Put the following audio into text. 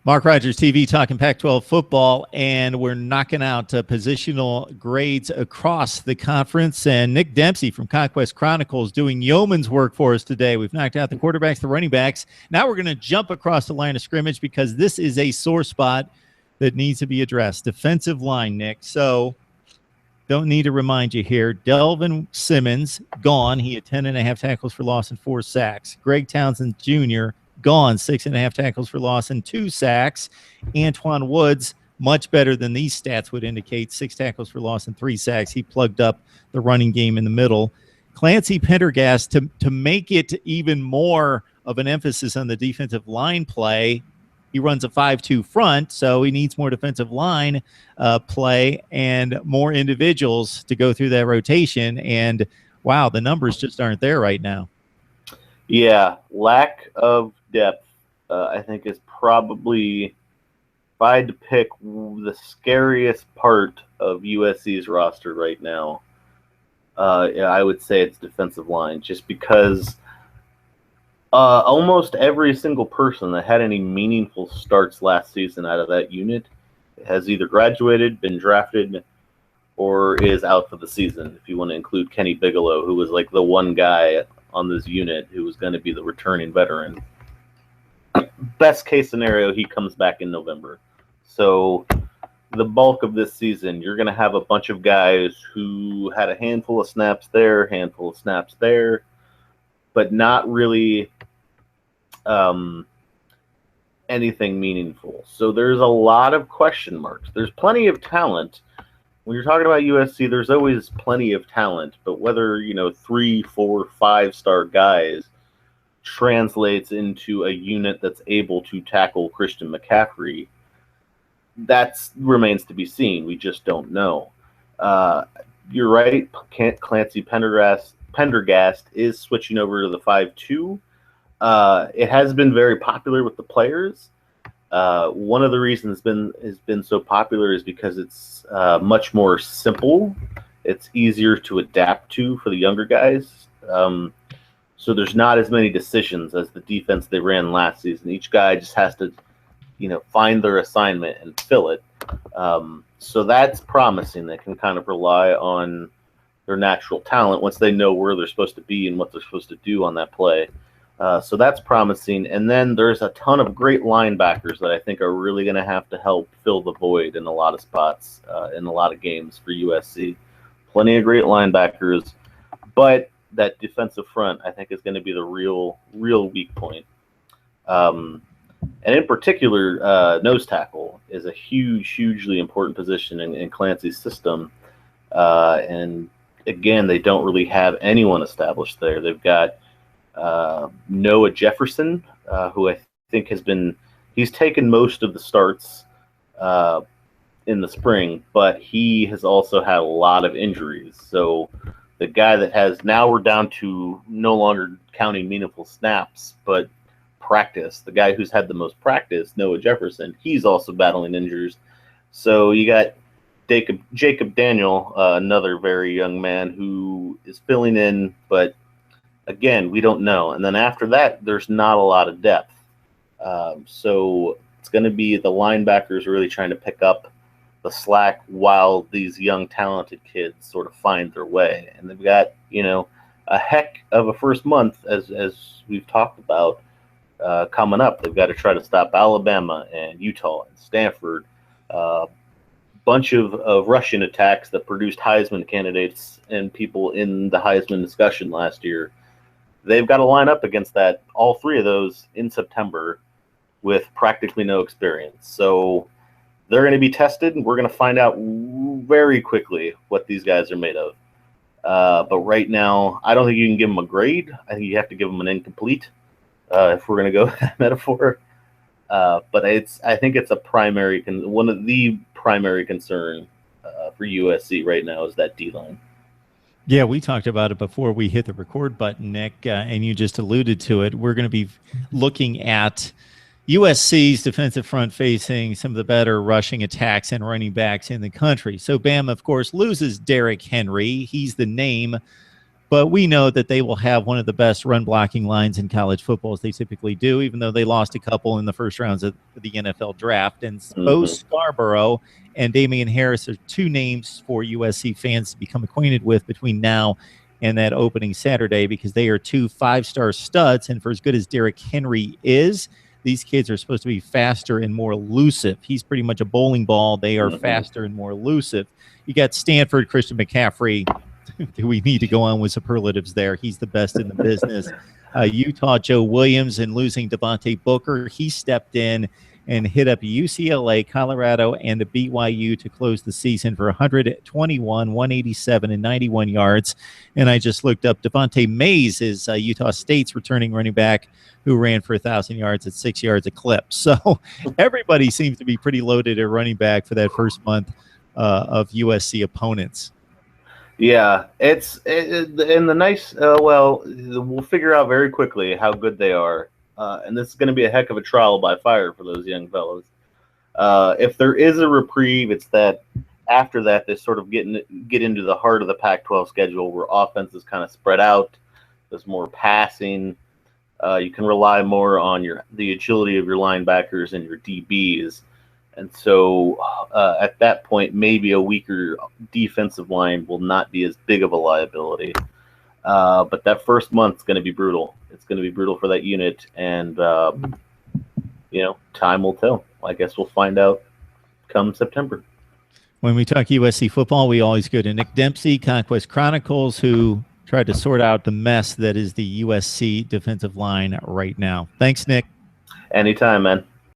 Mark Rogers TV talking Pac-12 football, and we're knocking out positional grades across the conference. And Nick Dempsey from Conquest Chronicles doing yeoman's work for us today. We've knocked out the quarterbacks, the running backs. Now we're going to jump across the line of scrimmage because this is a sore spot that needs to be addressed. Defensive line, Nick. So don't need to remind you here. Delvin Simmons, gone. He had 10.5 tackles for loss and 4 sacks. Greg Townsend Jr., gone, 6.5 tackles for loss and 2 sacks. Antoine Woods, much better than these stats would indicate, 6 tackles for loss and 3 sacks. He plugged up the running game in the middle. Clancy Pendergast, to make it even more of an emphasis on the defensive line play, he runs a 5-2 front, so he needs more defensive line play and more individuals to go through that rotation. And, wow, the numbers just aren't there right now. Yeah, lack of depth, I think, is probably, if I had to pick the scariest part of USC's roster right now, I would say it's defensive line, just because almost every single person that had any meaningful starts last season out of that unit has either graduated, been drafted, or is out for the season, if you want to include Kenny Bigelow, who was like the one guy on this unit who was going to be the returning veteran. Best case scenario, he comes back in November. So the bulk of this season, you're going to have a bunch of guys who had a handful of snaps there, handful of snaps there, but not really anything meaningful. So there's a lot of question marks. There's plenty of talent. When you're talking about USC, there's always plenty of talent, but whether, 3, 4, 5-star guys translates into a unit that's able to tackle Christian McCaffrey, that remains to be seen. We just don't know. You're right. Clancy Pendergast is switching over to the 5-2. It has been very popular with the players. One of the reasons has been so popular is because it's much more simple. It's easier to adapt to for the younger guys. So there's not as many decisions as the defense they ran last season. Each guy just has to, find their assignment and fill it. So that's promising. They can kind of rely on their natural talent once they know where they're supposed to be and what they're supposed to do on that play. So that's promising. And then there's a ton of great linebackers that I think are really going to have to help fill the void in a lot of spots, in a lot of games for USC. Plenty of great linebackers, but that defensive front, I think, is going to be the real weak point. And in particular, nose tackle is a hugely important position in Clancy's system. And again, they don't really have anyone established there. They've got Noah Jefferson, who I think he's taken most of the starts in the spring, but he has also had a lot of injuries. So the guy now we're down to no longer counting meaningful snaps, but practice. The guy who's had the most practice, Noah Jefferson, he's also battling injuries. So you got Jacob Daniel, another very young man who is filling in, but again, we don't know. And then after that, there's not a lot of depth. So it's going to be the linebackers really trying to pick up the slack while these young, talented kids sort of find their way. And they've got, a heck of a first month, as we've talked about, coming up. They've got to try to stop Alabama and Utah and Stanford. Bunch of rushing attacks that produced Heisman candidates and people in the Heisman discussion last year. They've got to line up against all 3 of those in September with practically no experience. So they're going to be tested, and we're going to find out very quickly what these guys are made of. But right now, I don't think you can give them a grade. I think you have to give them an incomplete, if we're going to go with that metaphor. But I think it's one of the primary concern for USC right now is that D-line. Yeah, we talked about it before we hit the record button, Nick, and you just alluded to it. We're going to be looking at USC's defensive front facing some of the better rushing attacks and running backs in the country. So Bama, of course, loses Derrick Henry. He's the name. But we know that they will have one of the best run blocking lines in college football, as they typically do, even though they lost a couple in the first rounds of the NFL draft. And both Scarborough and Damian Harris are two names for USC fans to become acquainted with between now and that opening Saturday, because they are two 5-star studs. And for as good as Derrick Henry is, these kids are supposed to be faster and more elusive. He's pretty much a bowling ball. They are faster and more elusive. You got Stanford, Christian McCaffrey. Do we need to go on with superlatives there? He's the best in the business. Utah, Joe Williams, and losing Devontae Booker, he stepped in and hit up UCLA, Colorado, and the BYU to close the season for 121, 187, and 91 yards. And I just looked up Devontae Mays is Utah State's returning running back, who ran for 1,000 yards at 6 yards a clip. So everybody seems to be pretty loaded at running back for that first month of USC opponents. Yeah, and the nice, we'll figure out very quickly how good they are. And this is going to be a heck of a trial by fire for those young fellows. If there is a reprieve, it's that after that, they sort of get into the heart of the Pac-12 schedule, where offense is kind of spread out. There's more passing. You can rely more on the agility of your linebackers and your DBs. And so at that point, maybe a weaker defensive line will not be as big of a liability. But that first month is going to be brutal. It's going to be brutal for that unit. And, time will tell. I guess we'll find out come September. When we talk USC football, we always go to Nick Dempsey, Conquest Chronicles, who tried to sort out the mess that is the USC defensive line right now. Thanks, Nick. Anytime, man.